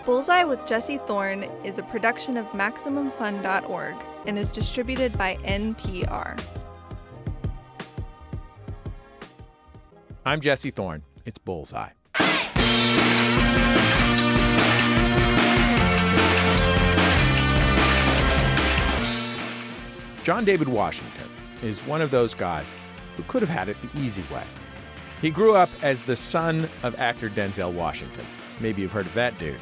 Bullseye with Jesse Thorn is a production of MaximumFun.org and is distributed by NPR. I'm Jesse Thorn. It's Bullseye. John David Washington is one of those guys who could have had it the easy way. He grew up as the son of actor Denzel Washington. Maybe you've heard of that dude.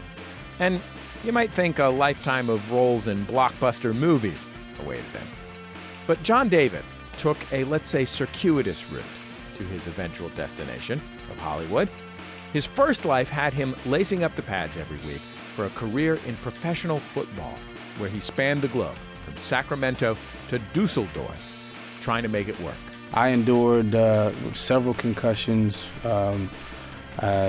And you might think a lifetime of roles in blockbuster movies awaited him. But John David took a, let's say, circuitous route to his eventual destination of Hollywood. His first life had him lacing up the pads every week for a career in professional football, where he spanned the globe from Sacramento to Dusseldorf, trying to make it work. I endured several concussions,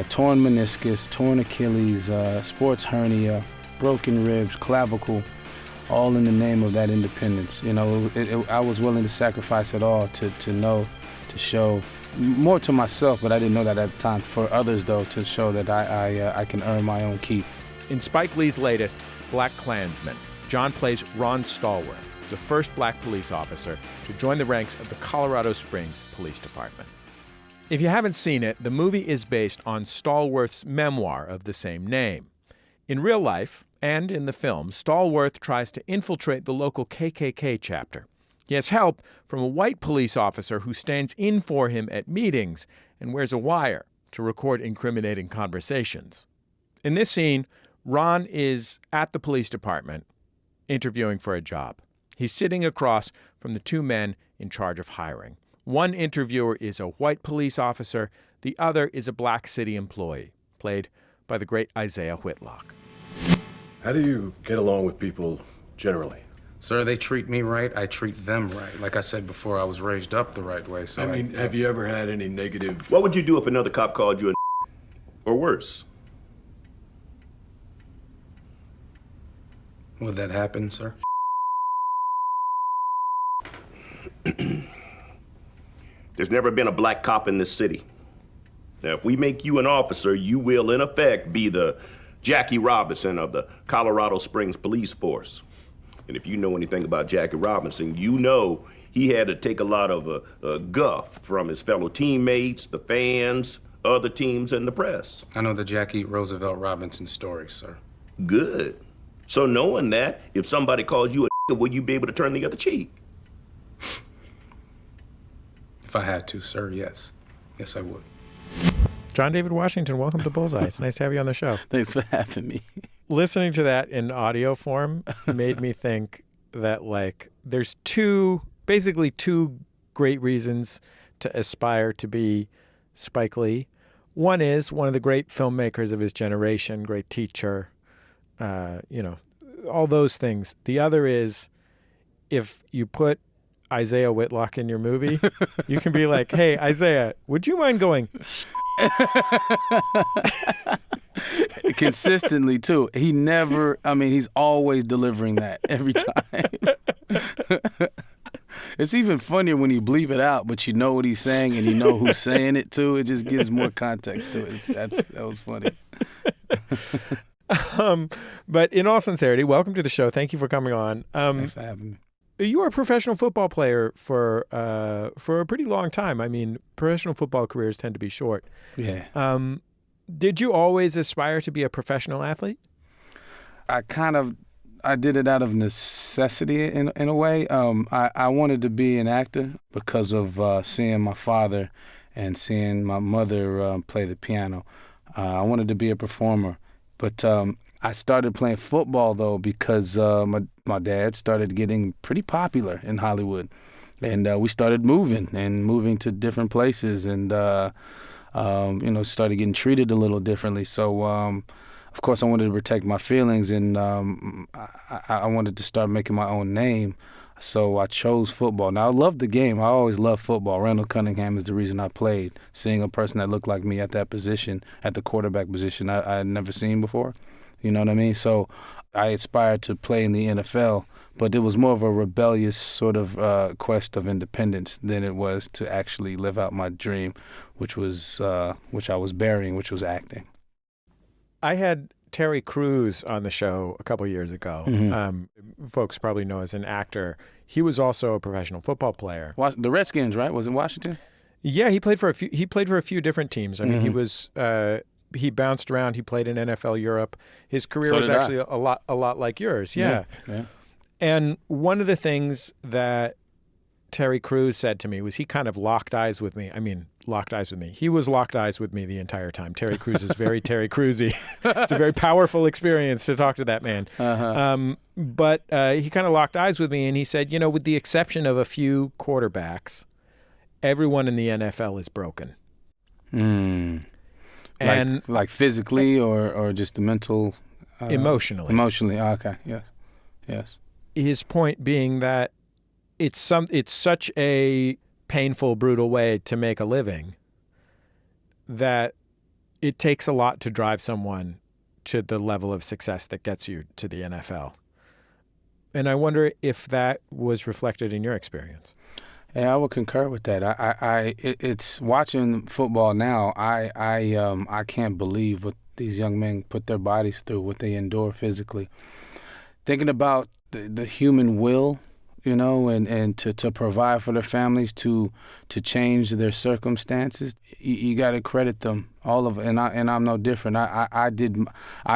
torn meniscus, torn Achilles, sports hernia, broken ribs, clavicle, all in the name of that independence. You know, I was willing to sacrifice it all to show more to myself, but I didn't know that at the time. For others, though, to show that I can earn my own keep. In Spike Lee's latest, BlacKkKlansman, John plays Ron Stallworth, the first black police officer to join the ranks of the Colorado Springs Police Department. If you haven't seen it, the movie is based on Stallworth's memoir of the same name. In real life, and in the film, Stallworth tries to infiltrate the local KKK chapter. He has help from a white police officer who stands in for him at meetings and wears a wire to record incriminating conversations. In this scene, Ron is at the police department interviewing for a job. He's sitting across from the two men in charge of hiring. One interviewer is a white police officer. The other is a black city employee, played by the great Isaiah Whitlock. How do you get along with people generally? Sir, they treat me right, I treat them right. Like I said before, I was raised up the right way, so have you ever had any negative... What would you do if another cop called you a or worse? Would that happen, sir? There's never been a black cop in this city. Now, if we make you an officer, you will, in effect, be the Jackie Robinson of the Colorado Springs Police Force. And if you know anything about Jackie Robinson, you know he had to take a lot of guff from his fellow teammates, the fans, other teams, and the press. I know the Jackie Roosevelt Robinson story, sir. Good. So knowing that, if somebody calls you a will you be able to turn the other cheek? If I had to, sir, yes. Yes, I would. John David Washington, welcome to Bullseye. It's nice to have you on the show. Thanks for having me. Listening to that in audio form made me think that, like, there's basically two great reasons to aspire to be Spike Lee. One is one of the great filmmakers of his generation, great teacher, all those things. The other is if you put Isaiah Whitlock in your movie, you can be like, hey, Isaiah, would you mind going... Consistently, too. He's always delivering that every time. It's even funnier when you bleep it out, but you know what he's saying and you know who's saying it, too. It just gives more context to it. That was funny. But in all sincerity, welcome to the show. Thank you for coming on. Thanks for having me. You were a professional football player for a pretty long time. I mean, professional football careers tend to be short. Yeah. Did you always aspire to be a professional athlete? I did it out of necessity in a way. I wanted to be an actor because of seeing my father and seeing my mother play the piano. I wanted to be a performer. But I started playing football, though, because my dad started getting pretty popular in Hollywood. And we started moving to different places and, started getting treated a little differently. So, of course, I wanted to protect my feelings, and I wanted to start making my own name. So I chose football. Now, I love the game. I always loved football. Randall Cunningham is the reason I played. Seeing a person that looked like me at that position, at the quarterback position, I had never seen before. You know what I mean? So I aspired to play in the NFL, but it was more of a rebellious sort of quest of independence than it was to actually live out my dream, which I was burying, which was acting. I had Terry Crews on the show a couple of years ago. Folks probably know as an actor. He was also a professional football player. The Redskins, right? Was it Washington? Yeah, he played for a few different teams. I mean, he bounced around. He played in NFL Europe. His career was actually a lot like yours. Yeah. And one of the things that Terry Crews said to me was he kind of locked eyes with me. I mean, locked eyes with me. He was locked eyes with me the entire time. Terry Crews is very Terry Crews-y. It's a very powerful experience to talk to that man. But he kind of locked eyes with me, and he said, you know, with the exception of a few quarterbacks, everyone in the NFL is broken. And like physically or just the mental? Emotionally. Emotionally, okay, yes. His point being that it's such a painful, brutal way to make a living that it takes a lot to drive someone to the level of success that gets you to the NFL. And I wonder if that was reflected in your experience. Yeah, I would concur with that. It's watching football now. I can't believe what these young men put their bodies through, what they endure physically. Thinking about the human will, you know, and to provide for their families, to change their circumstances, you got to credit them, all of it. And I'm no different. I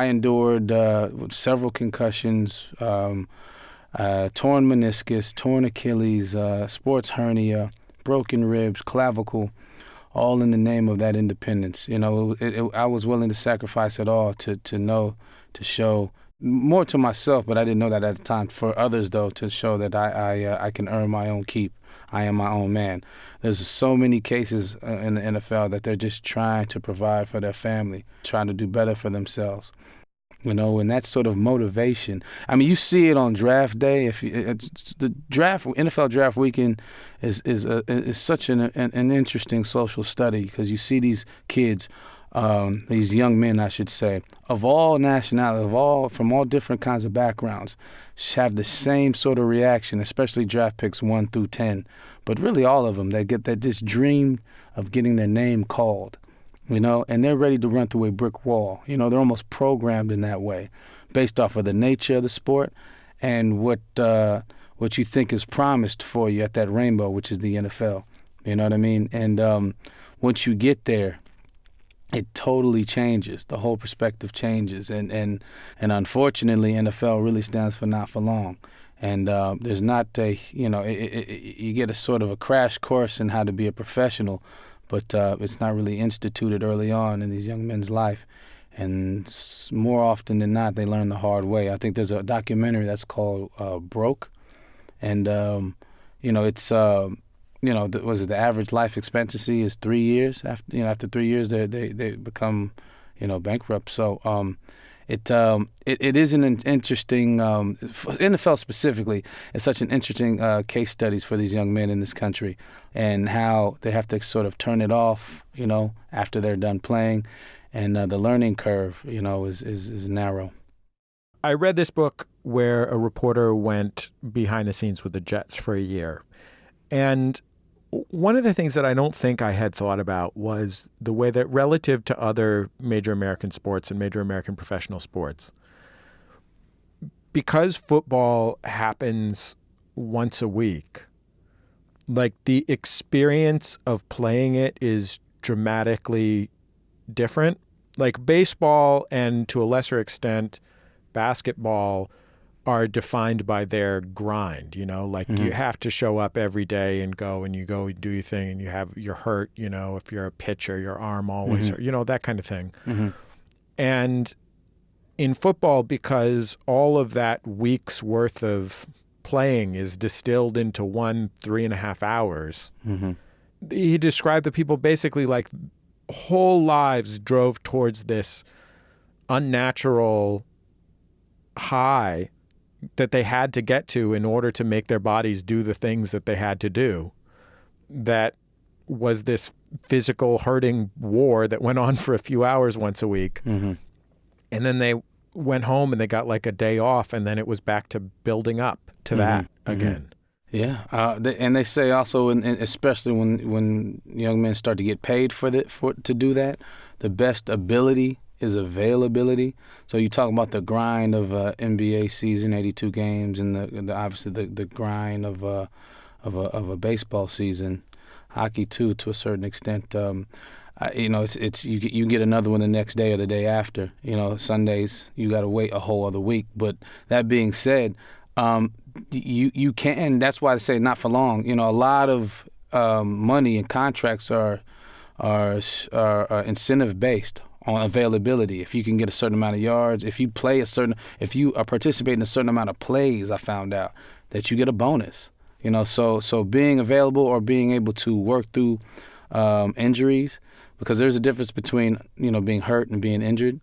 endured several concussions, torn meniscus, torn Achilles, sports hernia, broken ribs, clavicle, all in the name of that independence. You know, I was willing to sacrifice it all to show. More to myself, but I didn't know that at the time. For others, though, to show that I can earn my own keep. I am my own man. There's so many cases in the NFL that they're just trying to provide for their family, trying to do better for themselves. You know, and that sort of motivation. I mean, you see it on draft day. The draft, NFL draft weekend, is such an interesting social study because you see these kids. These young men, I should say, of all nationalities, from all different kinds of backgrounds, have the same sort of reaction, especially draft picks 1 through 10. But really all of them, they get this dream of getting their name called, you know, and they're ready to run through a brick wall. You know, they're almost programmed in that way, based off of the nature of the sport and what you think is promised for you at that rainbow, which is the NFL. You know what I mean? And once you get there, it totally changes. The whole perspective changes, and unfortunately, NFL really stands for not for long. And there's not you get a sort of a crash course in how to be a professional, but it's not really instituted early on in these young men's life. And more often than not, they learn the hard way. I think there's a documentary that's called Broke, and it's. Was it the average life expectancy is 3 years? After 3 years, they become, bankrupt. So it is an interesting, NFL specifically, it's such an interesting case studies for these young men in this country and how they have to sort of turn it off, after they're done playing, and the learning curve, is narrow. I read this book where a reporter went behind the scenes with the Jets for a year, and one of the things that I don't think I had thought about was the way that relative to other major American sports and major American professional sports, because football happens once a week, like the experience of playing it is dramatically different. Like baseball and to a lesser extent, basketball are defined by their grind, you have to show up every day and you go do your thing and you're hurt, if you're a pitcher, your arm always hurt, that kind of thing. And in football, because all of that week's worth of playing is distilled into 3.5 hours, he described the people basically like whole lives drove towards this unnatural high that they had to get to in order to make their bodies do the things that they had to do. That was this physical hurting war that went on for a few hours once a week. And then they went home and they got like a day off, and then it was back to building up to that again. Yeah, and they say also, especially when young men start to get paid to do that, the best ability is availability. So you talk about the grind of NBA season, 82 games, and the obviously the grind of a baseball season, hockey too, to a certain extent. It's you get another one the next day or the day after. Sundays you got to wait a whole other week. But that being said, you can. That's why I say not for long. A lot of money and contracts are incentive based on availability. If you can get a certain amount of yards, if you participate in a certain amount of plays, I found out that you get a bonus. So being available or being able to work through injuries, because there's a difference between being hurt and being injured.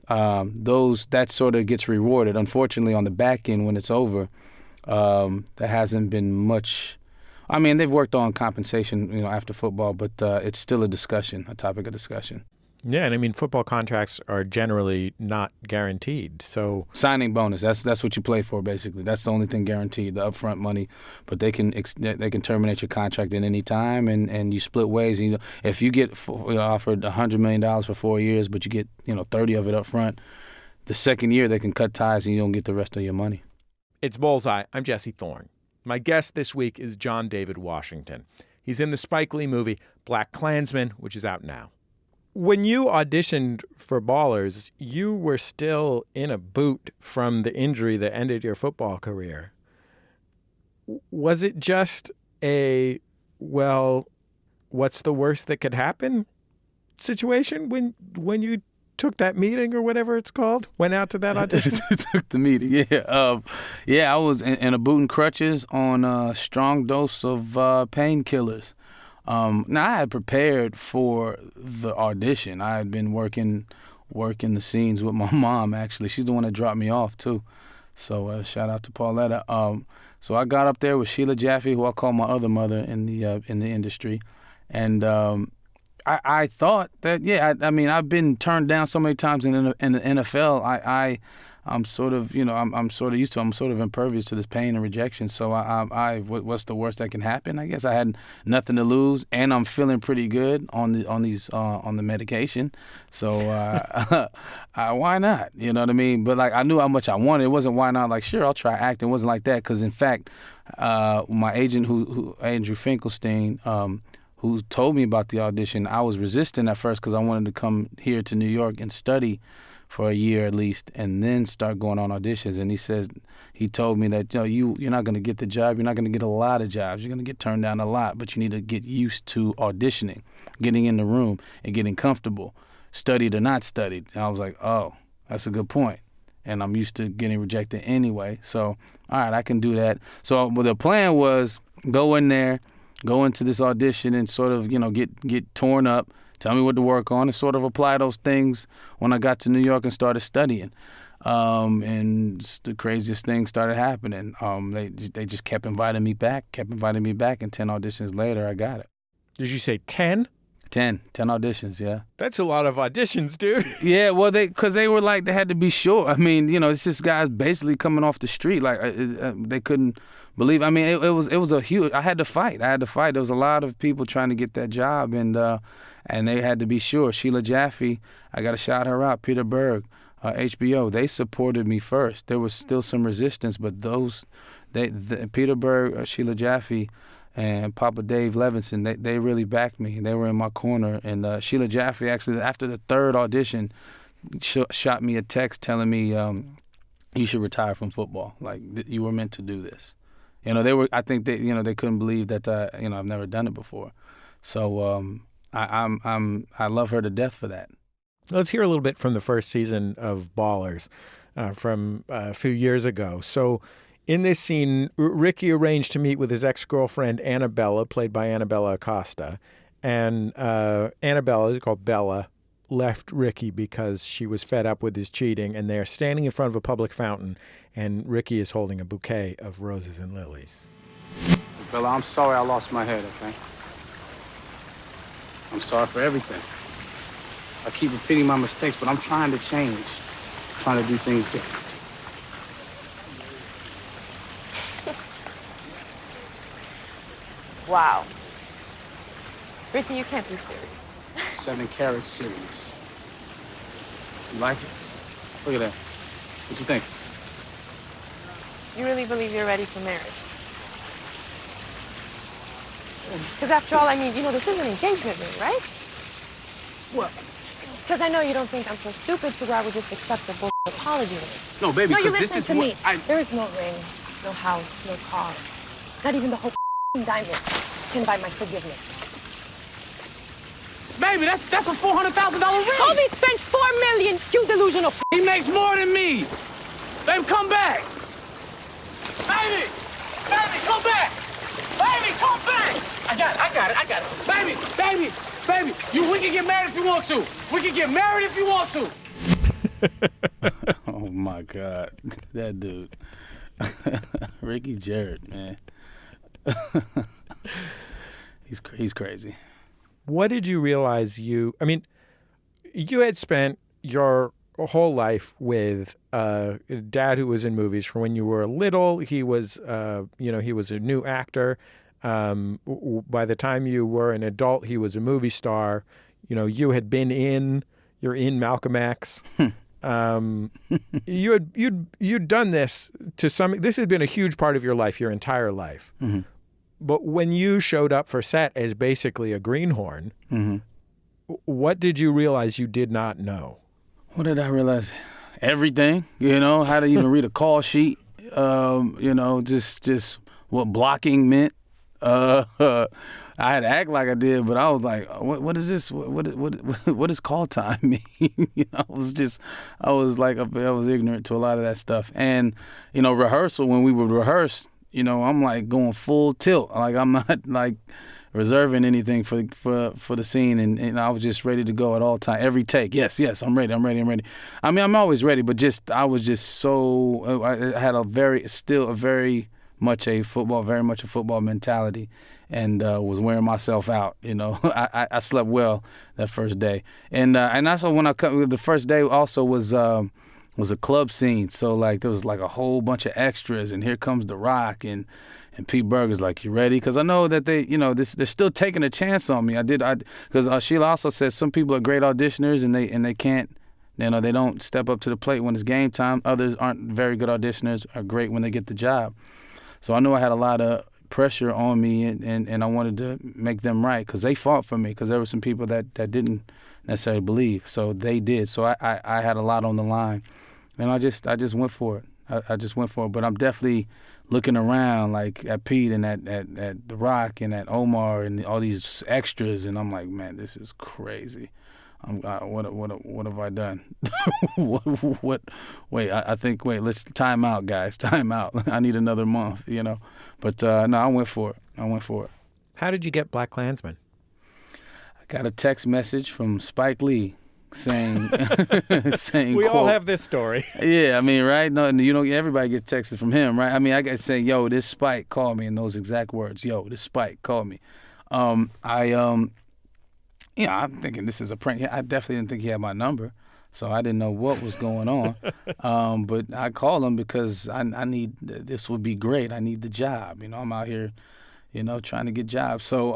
That sort of gets rewarded. Unfortunately, on the back end when it's over, there hasn't been much. I mean, they've worked on compensation, after football, but it's still a topic of discussion. Yeah, and I mean, football contracts are generally not guaranteed. So signing bonus, that's what you play for, basically. That's the only thing guaranteed, the upfront money. But they can terminate your contract at any time, and you split ways. If you get offered $100 million for 4 years, but you get 30 of it up front, the second year they can cut ties and you don't get the rest of your money. It's Bullseye. I'm Jesse Thorn. My guest this week is John David Washington. He's in the Spike Lee movie BlacKkKlansman, which is out now. When you auditioned for Ballers, you were still in a boot from the injury that ended your football career. Was it just what's the worst that could happen situation when you took that meeting or whatever it's called, went out to that audition? Took the meeting, yeah. I was in a boot and crutches on a strong dose of painkillers. Now, I had prepared for the audition. I had been working the scenes with my mom, actually. She's the one that dropped me off, too. So shout out to Pauletta. So I got up there with Sheila Jaffe, who I call my other mother in the industry. And I thought that, I've been turned down so many times in the NFL. I'm sort of, I'm sort of used to. I'm sort of impervious to this pain and rejection. So what's the worst that can happen? I guess I had nothing to lose, and I'm feeling pretty good on the medication. So why not? You know what I mean? But I knew how much I wanted. It wasn't why not. Sure, I'll try acting. It wasn't like that. Because in fact, my agent, who Andrew Finkelstein, who told me about the audition, I was resistant at first because I wanted to come here to New York and study for a year at least, and then start going on auditions. And he told me that you're not going to get the job. You're not going to get a lot of jobs. You're going to get turned down a lot, but you need to get used to auditioning, getting in the room and getting comfortable, studied or not studied. And I was like, oh, that's a good point. And I'm used to getting rejected anyway. So, all right, I can do that. So the plan was go into this audition and sort of, get torn up, tell me what to work on, and sort of apply those things when I got to New York and started studying. And the craziest things started happening. They just kept inviting me back, and 10 auditions later, I got it. Did you say 10? 10 auditions, yeah. That's a lot of auditions, dude. Yeah, well, because they were they had to be sure. I mean, it's just guys basically coming off the street. They couldn't believe. I mean, it was a huge. I had to fight. There was a lot of people trying to get that job, and they had to be sure. Sheila Jaffe, I got to shout her out. Peter Berg, HBO, they supported me first. There was still some resistance, but Peter Berg, Sheila Jaffe, and Papa Dave Levinson, they really backed me. They were in my corner. And Sheila Jaffe, actually, after the third audition, shot me a text telling me, you should retire from football. You were meant to do this. I think they couldn't believe that, I've never done it before. So I love her to death for that. Let's hear a little bit from the first season of Ballers from a few years ago. So in this scene, Ricky arranged to meet with his ex-girlfriend, Annabella, played by Annabella Acosta. And Annabella, called Bella, left Ricky because she was fed up with his cheating. And they're standing in front of a public fountain, and Ricky is holding a bouquet of roses and lilies. Bella, I'm sorry I lost my head, okay? I'm sorry for everything. I keep repeating my mistakes, but I'm trying to change. I'm trying to do things different. Wow. Ricky, you can't be serious. 7 carat serious. You like it? Look at that. What you think? You really believe you're ready for marriage? Because after all, I mean, this is an engagement ring, right? What? Because I know you don't think I'm so stupid to where I would just accept the bull apology ring. No, baby, No, you because this listen is to what me. There is no ring, no house, no car. Not even the whole diamond can buy my forgiveness. Baby, that's a $400,000 ring. Kobe spent $4 million, you delusional. He makes more than me. Baby, come back. Baby, come back. Baby, come back. I got it. Baby, we can get married if you want to. We can get married if you want to. Oh my God, that dude, Ricky Jarrett, man. He's crazy. What did you realize you had spent your whole life with a dad who was in movies from when you were little. He was, he was a new actor. By the time you were an adult, he was a movie star. You had you're in Malcolm X. You'd done this this had been a huge part of your life, your entire life. Mm-hmm. But when you showed up for set as basically a greenhorn, mm-hmm. What did you realize you did not know? What did I realize? Everything, how to even read a call sheet, just what blocking meant. I had to act like I did, but I was like, what is this? What does call time mean? I was ignorant to a lot of that stuff. And, rehearsal, when we would rehearse, I'm like going full tilt. Like I'm not like reserving anything for the scene, and I was just ready to go at all time. Every take, yes, I'm ready. I mean, I'm always ready, but I was just so I had very much a football mentality, and was wearing myself out. I slept well that first day, and also when the first day also was a club scene. So like there was like a whole bunch of extras, and here comes The Rock and Pete Burger's like, you ready? Because I know that they're still taking a chance on me. Because Sheila also says some people are great auditioners and they can't, they don't step up to the plate when it's game time. Others aren't very good auditioners, are great when they get the job. So I knew I had a lot of pressure on me, and I wanted to make them right because they fought for me, because there were some people that didn't necessarily believe. So they did. So I had a lot on the line, and I just went for it. I just went for it. But I'm definitely looking around like at Pete and at The Rock and at Omar and all these extras, and I'm like, man, this is crazy. What have I done? Wait, let's time out, guys. Time out. I need another month, But no, I went for it. How did you get BlacKkKlansman? I got a text message from Spike Lee saying we quote, all have this story. Yeah, I mean, right? No, everybody gets texted from him, right? I mean, I got to say, yo, this Spike called me in those exact words. Yo, this Spike called me. I'm thinking this is a prank. I definitely didn't think he had my number, so I didn't know what was going on. But I called him because I need, this would be great. I need the job. I'm out here, trying to get jobs. So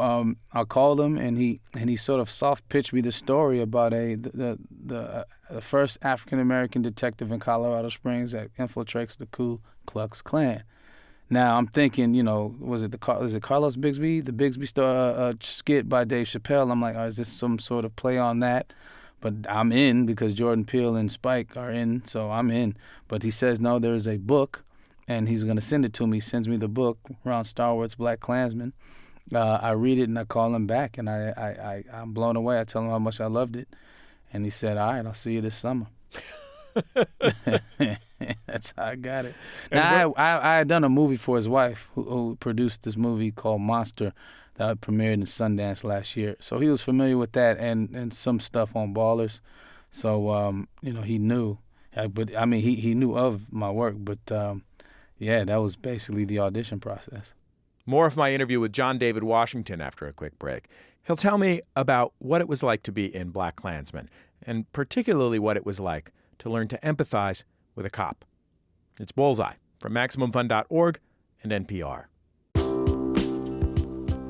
I called him, and he sort of soft pitched me the story about the first African American detective in Colorado Springs that infiltrates the Ku Klux Klan. Now I'm thinking, is it Carlos Bigsby, the Bigsby skit by Dave Chappelle? I'm like, is this some sort of play on that? But I'm in because Jordan Peele and Spike are in, so I'm in. But he says no, there's a book, and he's gonna send it to me. He sends me the book, Ron Stallworth's BlacKkKlansman. I read it and I call him back, and I'm blown away. I tell him how much I loved it, and he said, all right, I'll see you this summer. That's how I got it. Now, I had done a movie for his wife who produced this movie called Monster that premiered in Sundance last year. So he was familiar with that and some stuff on Ballers. So, he knew. But, I mean, he knew of my work. But, that was basically the audition process. More of my interview with John David Washington after a quick break. He'll tell me about what it was like to be in BlacKkKlansman, and particularly what it was like to learn to empathize with a cop. It's Bullseye from MaximumFun.org and NPR.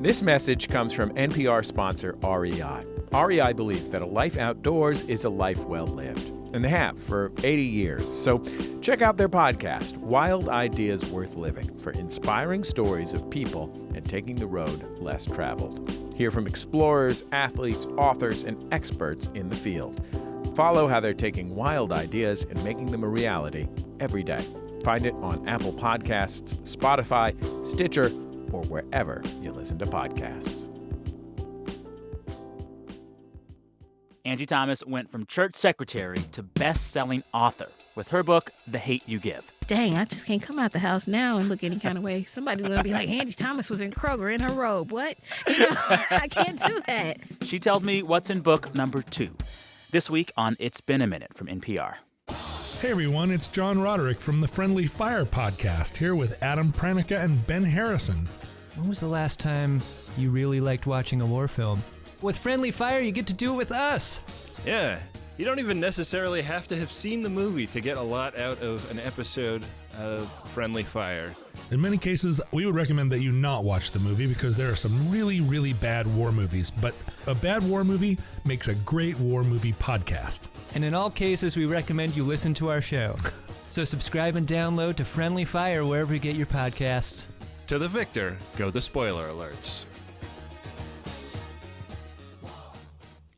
This message comes from NPR sponsor REI. REI believes that a life outdoors is a life well lived, and they have for 80 years. So check out their podcast, Wild Ideas Worth Living, for inspiring stories of people and taking the road less traveled. Hear from explorers, athletes, authors, and experts in the field. Follow how they're taking wild ideas and making them a reality every day. Find it on Apple Podcasts, Spotify, Stitcher, or wherever you listen to podcasts. Angie Thomas went from church secretary to best-selling author with her book, The Hate U Give. Dang, I just can't come out the house now and look any kind of way. Somebody's going to be like, Angie Thomas was in Kroger in her robe. What? I can't do that. She tells me what's in book number 2. This week on It's Been a Minute from NPR. Hey everyone, it's John Roderick from the Friendly Fire podcast, here with Adam Pranica and Ben Harrison. When was the last time you really liked watching a war film? With Friendly Fire, you get to do it with us. Yeah, you don't even necessarily have to have seen the movie to get a lot out of an episode of Friendly Fire. In many cases, we would recommend that you not watch the movie because there are some really, really bad war movies, but a bad war movie makes a great war movie podcast. And in all cases, we recommend you listen to our show. So subscribe and download to Friendly Fire wherever you get your podcasts. To the victor go the spoiler alerts.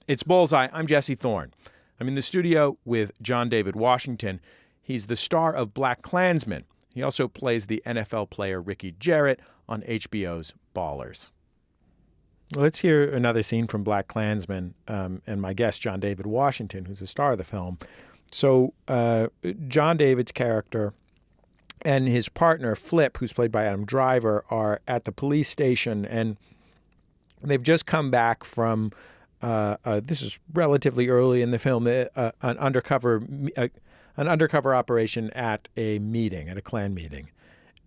It's Bullseye. I'm Jesse Thorn. I'm in the studio with John David Washington. He's the star of BlacKkLansman. He also plays the NFL player Ricky Jarrett on HBO's Ballers. Let's hear another scene from BlacKkLansman and my guest, John David Washington, who's the star of the film. So John David's character and his partner, Flip, who's played by Adam Driver, are at the police station, and they've just come back from this is relatively early in the film, an undercover operation at a meeting, at a Klan meeting.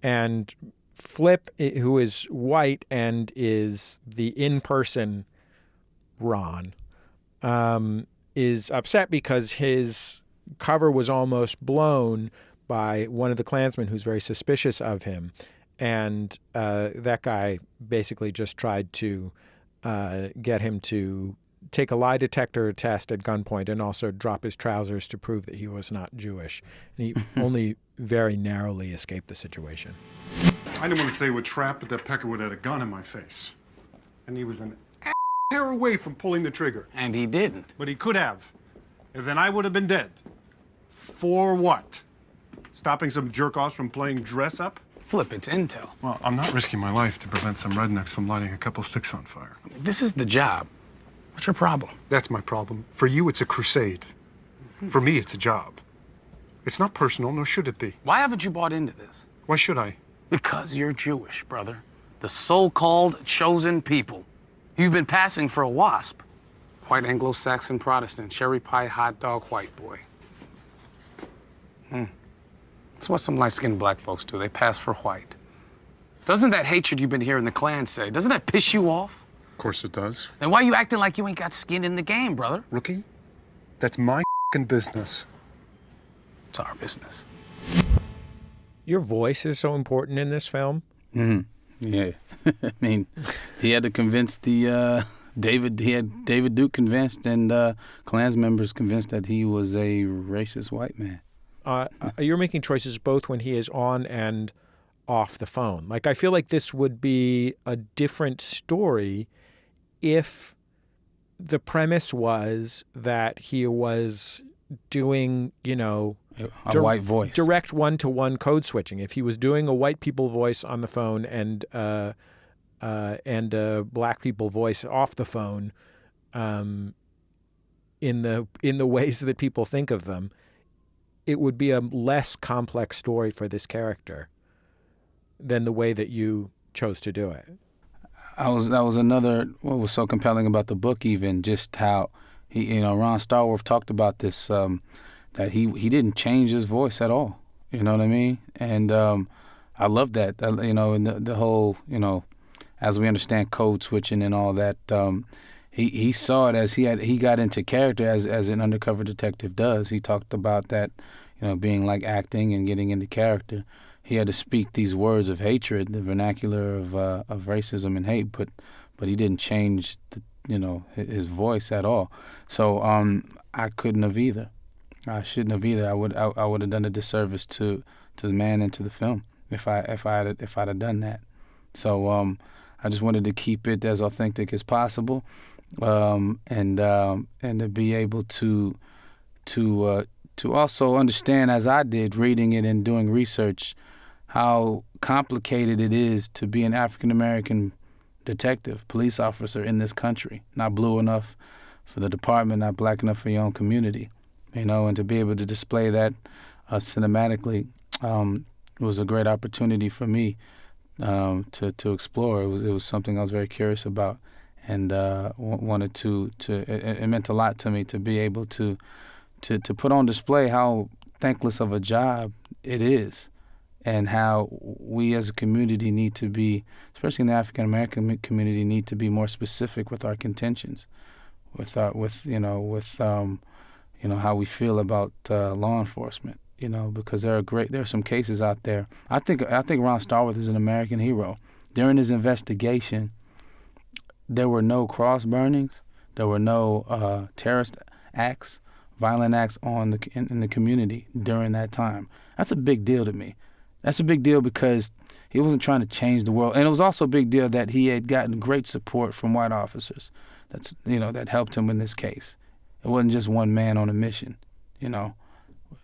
And Flip, who is white and is the in-person Ron, is upset because his cover was almost blown by one of the Klansmen who's very suspicious of him. And that guy basically just tried to get him to take a lie detector test at gunpoint and also drop his trousers to prove that he was not Jewish. And he only very narrowly escaped the situation. I didn't want to say it would trap, but that Peckerwood had a gun in my face. And he was an hair away from pulling the trigger. And he didn't. But he could have. And then I would have been dead. For what? Stopping some jerk-offs from playing dress-up? Flip, it's intel. Well, I'm not risking my life to prevent some rednecks from lighting a couple sticks on fire. This is the job. What's your problem? That's my problem. For you, it's a crusade. For me, it's a job. It's not personal, nor should it be. Why haven't you bought into this? Why should I? Because you're Jewish, brother. The so-called chosen people. You've been passing for a WASP. White Anglo-Saxon Protestant, cherry pie hot dog white boy. That's what some light-skinned black folks do. They pass for white. Doesn't that hatred you've been hearing the Klan say, doesn't that piss you off? Of course it does. Then why are you acting like you ain't got skin in the game, brother? Rookie, that's my business. It's our business. Your voice is so important in this film. Yeah. I mean, he had to convince the David Duke convinced and Klans members convinced that he was a racist white man. You're making choices both when he is on and off the phone. Like, I feel like this would be a different story if the premise was that he was doing, a white voice, direct one-to-one code switching. If he was doing a white people voice on the phone and a black people voice off the phone, in the ways that people think of them, it would be a less complex story for this character than the way that you chose to do it. That was another, what was so compelling about the book, even just how he, Ron Stallworth talked about this, that he didn't change his voice at all. You know what I mean? And I love that, and the whole, as we understand code switching and all that, he saw it as he got into character as an undercover detective does. He talked about that, being like acting and getting into character. He had to speak these words of hatred, the vernacular of racism and hate, but he didn't change his voice at all. So I couldn't have either. I shouldn't have either. I would have done a disservice to the man and to the film if I'd have done that. So I just wanted to keep it as authentic as possible, and to be able to also understand, as I did, reading it and doing research, how complicated it is to be an African American detective, police officer in this country. Not blue enough for the department, not black enough for your own community, and to be able to display that cinematically was a great opportunity for me to explore. It was something I was very curious about, and wanted to. It meant a lot to me to be able to put on display how thankless of a job it is, and how we as a community need to be, especially in the African American community, need to be more specific with our contentions, with how we feel about law enforcement. Because there are some cases out there. I think Ron Stallworth is an American hero. During his investigation, there were no cross burnings, there were no terrorist acts, violent acts in the community during that time. That's a big deal to me. That's a big deal because he wasn't trying to change the world, and it was also a big deal that he had gotten great support from white officers. That helped him in this case. It wasn't just one man on a mission.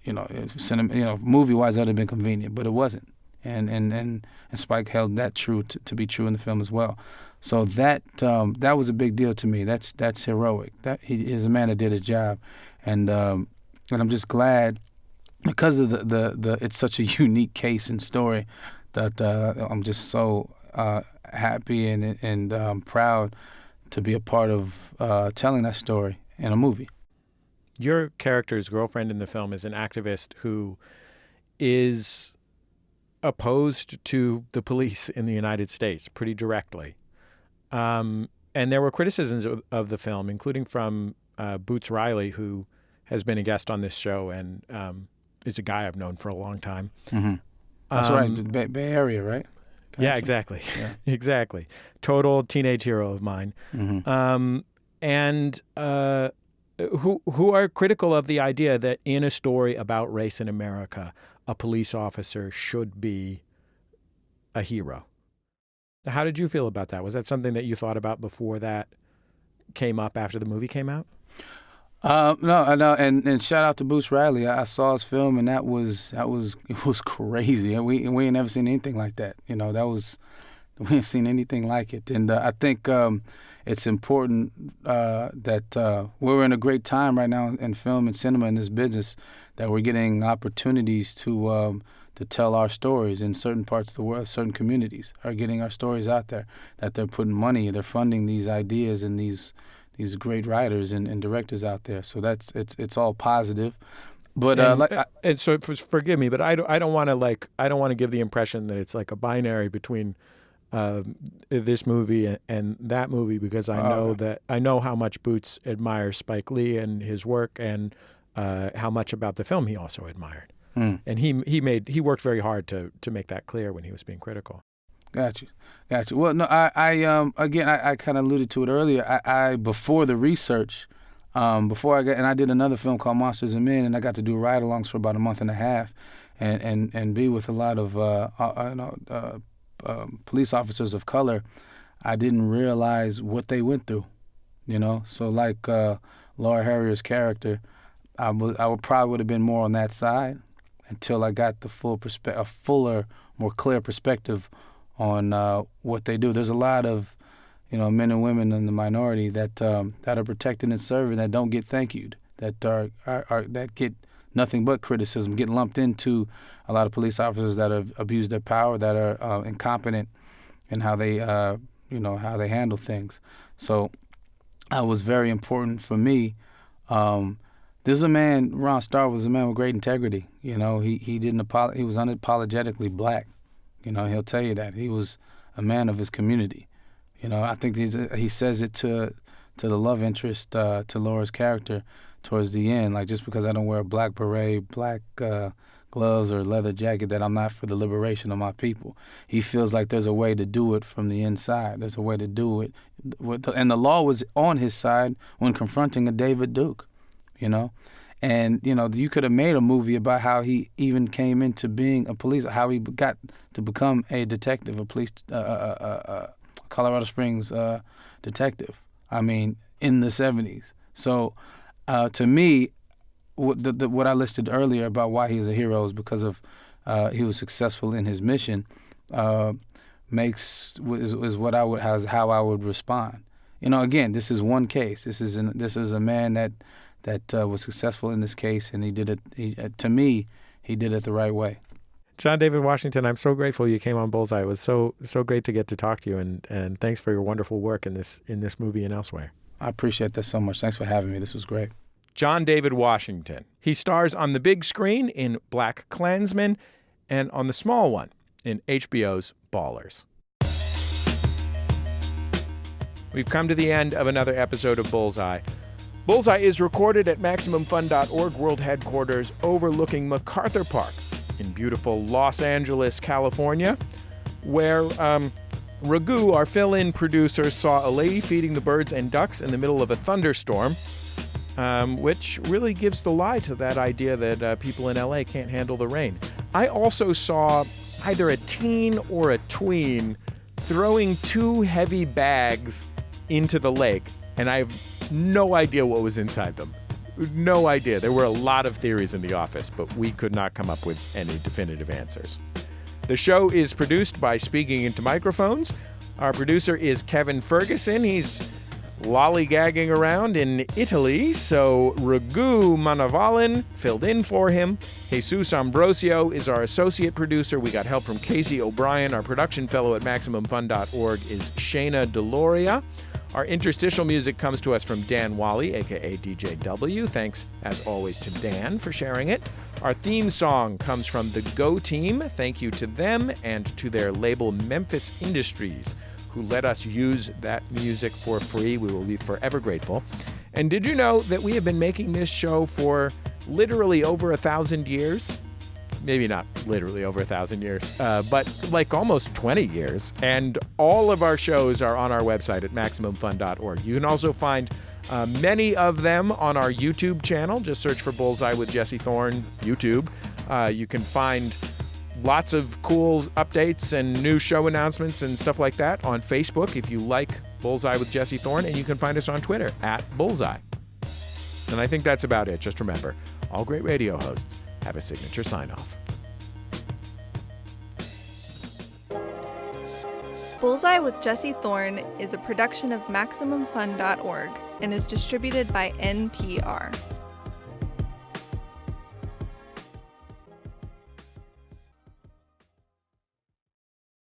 Movie-wise, that would have been convenient, but it wasn't. And Spike held that true to be true in the film as well. So that was a big deal to me. That's heroic. That he is a man that did his job, and I'm just glad because of the it's such a unique case and story that I'm just so happy and proud to be a part of telling that story in a movie. Your character's girlfriend in the film is an activist who is opposed to the police in the United States pretty directly. And there were criticisms of the film, including from Boots Riley, who has been a guest on this show and is a guy I've known for a long time. Mm-hmm. That's right, the Bay Area, right? Yeah, exactly. Yeah. Exactly. Total teenage hero of mine. Mm-hmm. Who are critical of the idea that in a story about race in America, a police officer should be a hero. How did you feel about that? Was that something that you thought about before that came up after the movie came out? No, and shout out to Boots Riley. I saw his film, and it was crazy. We ain't never seen anything like that. We ain't seen anything like it. And I think it's important that we're in a great time right now in film and cinema in this business, that we're getting opportunities to tell our stories in certain parts of the world. Certain communities are getting our stories out there, that they're putting money, they're funding these ideas and these great writers and directors out there. So it's all positive. But forgive me, but I don't want to give the impression that it's like a binary between this movie and that movie, because I know how much Boots admires Spike Lee and his work, and how much about the film he also admired. And he worked very hard to make that clear when he was being critical. Gotcha. Well, no, I kind of alluded to it earlier. I before the research, I did another film called Monsters and Men, and I got to do ride-alongs for about a month and a half, and be with a lot of police officers of color. I didn't realize what they went through, So like Laura Harrier's character, I probably would have been more on that side until I got the a fuller, more clear perspective on what they do. There's a lot of, men and women in the minority that are protected and serving, that don't get thank you'd, that that get nothing but criticism, get lumped into a lot of police officers that have abused their power, that are incompetent in how they how they handle things. So it was very important for me. This is a man, Ron Stallworth was a man with great integrity. He didn't he was unapologetically black. He'll tell you that. He was a man of his community. I think he says it to the love interest, to Laura's character, towards the end. Like, just because I don't wear a black beret, black gloves or leather jacket, that I'm not for the liberation of my people. He feels like there's a way to do it from the inside. There's a way to do it. And the law was on his side when confronting a David Duke, you know? And, you know, you could have made a movie about how he even came into being a police, how he got to become a detective, a police, Colorado Springs detective, I mean, in the 70s. So to me, what I listed earlier about why he's a hero is because of he was successful in his mission. Is what I would how I would respond. You know, again, this is one case. This is a man that was successful in this case, and he did it. To me, he did it the right way. John David Washington, I'm so grateful you came on Bullseye. It was so great to get to talk to you, and thanks for your wonderful work in this movie and elsewhere. I appreciate that so much. Thanks for having me. This was great. John David Washington. He stars on the big screen in BlacKkKlansman and on the small one in HBO's Ballers. We've come to the end of another episode of Bullseye. Bullseye is recorded at MaximumFun.org World Headquarters overlooking MacArthur Park in beautiful Los Angeles, California, where Raghu, our fill-in producer, saw a lady feeding the birds and ducks in the middle of a thunderstorm, which really gives the lie to that idea that people in LA can't handle the rain. I also saw either a teen or a tween throwing 2 heavy bags into the lake, and I have no idea what was inside them. No idea. There were a lot of theories in the office, but we could not come up with any definitive answers. The show is produced by Speaking Into Microphones. Our producer is Kevin Ferguson. He's lollygagging around in Italy, so Raghu Manavalan filled in for him. Jesus Ambrosio is our associate producer. We got help from Casey O'Brien. Our production fellow at MaximumFun.org is Shayna Deloria. Our interstitial music comes to us from Dan Wally, a.k.a. DJ W. Thanks, as always, to Dan for sharing it. Our theme song comes from the Go Team. Thank you to them and to their label Memphis Industries, who let us use that music for free. We will be forever grateful. And did you know that we have been making this show for literally over 1,000 years? Maybe not literally over 1,000 years, but like almost 20 years. And all of our shows are on our website at MaximumFun.org. You can also find many of them on our YouTube channel. Just search for Bullseye with Jesse Thorn, YouTube. You can find lots of cool updates and new show announcements and stuff like that on Facebook if you like Bullseye with Jesse Thorn. And you can find us on Twitter at Bullseye. And I think that's about it. Just remember, all great radio hosts have a signature sign-off. Bullseye with Jesse Thorn is a production of MaximumFun.org and is distributed by NPR.